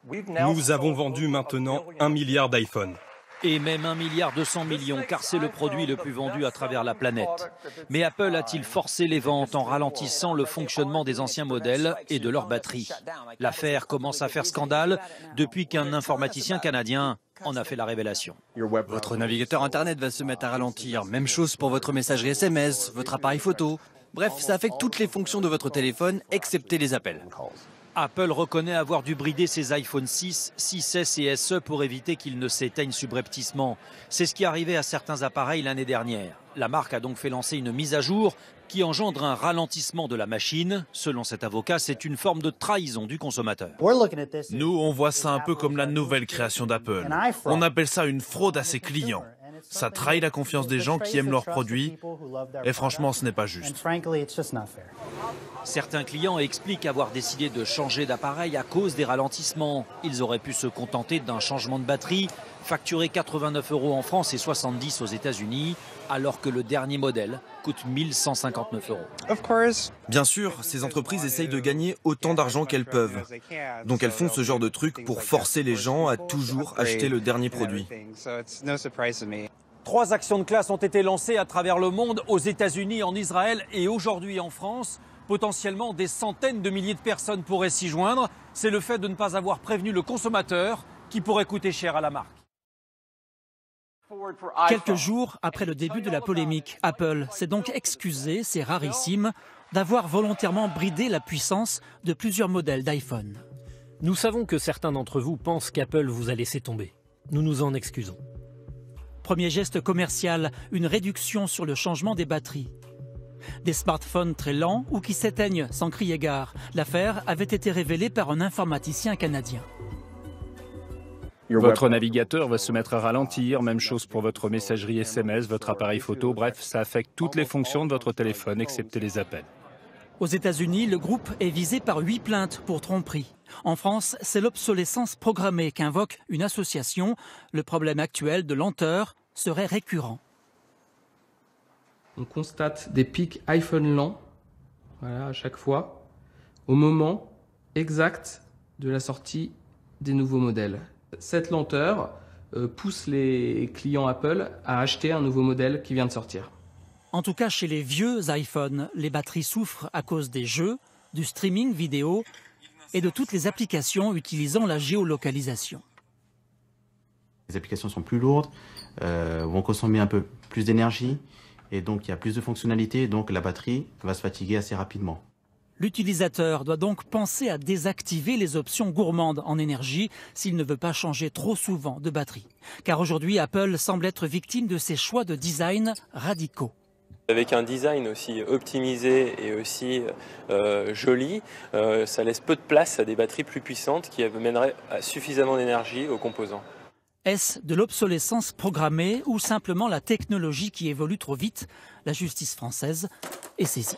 Nous avons vendu maintenant 1 milliard d'iPhone. Et même 1,2 milliard, car c'est le produit le plus vendu à travers la planète. Mais Apple a-t-il forcé les ventes en ralentissant le fonctionnement des anciens modèles et de leurs batteries? L'affaire commence à faire scandale depuis qu'un informaticien canadien en a fait la révélation. Votre navigateur Internet va se mettre à ralentir. Même chose pour votre messagerie SMS, votre appareil photo. Bref, ça affecte toutes les fonctions de votre téléphone, excepté les appels. Apple reconnaît avoir dû brider ses iPhone 6, 6S et SE pour éviter qu'ils ne s'éteignent subrepticement. C'est ce qui arrivait à certains appareils l'année dernière. La marque a donc fait lancer une mise à jour qui engendre un ralentissement de la machine. Selon cet avocat, c'est une forme de trahison du consommateur. Nous, on voit ça un peu comme la nouvelle création d'Apple. On appelle ça une fraude à ses clients. Ça trahit la confiance des gens qui aiment leurs produits. Et franchement, ce n'est pas juste. Certains clients expliquent avoir décidé de changer d'appareil à cause des ralentissements. Ils auraient pu se contenter d'un changement de batterie, facturé 89 € en France et 70 aux États-Unis, alors que le dernier modèle coûte 1 159 €. Bien sûr, ces entreprises essayent de gagner autant d'argent qu'elles peuvent. Donc elles font ce genre de truc pour forcer les gens à toujours acheter le dernier produit. 3 actions de classe ont été lancées à travers le monde, aux États-Unis, en Israël et aujourd'hui en France. Potentiellement, des centaines de milliers de personnes pourraient s'y joindre. C'est le fait de ne pas avoir prévenu le consommateur qui pourrait coûter cher à la marque. Quelques jours après le début de la polémique, Apple s'est donc excusé, c'est rarissime, d'avoir volontairement bridé la puissance de plusieurs modèles d'iPhone. Nous savons que certains d'entre vous pensent qu'Apple vous a laissé tomber. Nous nous en excusons. Premier geste commercial, une réduction sur le changement des batteries. Des smartphones très lents ou qui s'éteignent sans crier gare. L'affaire avait été révélée par un informaticien canadien. Votre navigateur va se mettre à ralentir, même chose pour votre messagerie SMS, votre appareil photo, bref, ça affecte toutes les fonctions de votre téléphone, excepté les appels. Aux États-Unis, le groupe est visé par 8 plaintes pour tromperie. En France, c'est l'obsolescence programmée qu'invoque une association. Le problème actuel de lenteur serait récurrent. On constate des pics iPhone lents, voilà, à chaque fois, au moment exact de la sortie des nouveaux modèles. Cette lenteur pousse les clients Apple à acheter un nouveau modèle qui vient de sortir. En tout cas, chez les vieux iPhones, les batteries souffrent à cause des jeux, du streaming vidéo et de toutes les applications utilisant la géolocalisation. Les applications sont plus lourdes, vont consommer un peu plus d'énergie et donc il y a plus de fonctionnalités, donc la batterie va se fatiguer assez rapidement. L'utilisateur doit donc penser à désactiver les options gourmandes en énergie s'il ne veut pas changer trop souvent de batterie. Car aujourd'hui, Apple semble être victime de ses choix de design radicaux. Avec un design aussi optimisé et aussi joli, ça laisse peu de place à des batteries plus puissantes qui amèneraient suffisamment d'énergie aux composants. Est-ce de l'obsolescence programmée ou simplement la technologie qui évolue trop vite? La justice française est saisie.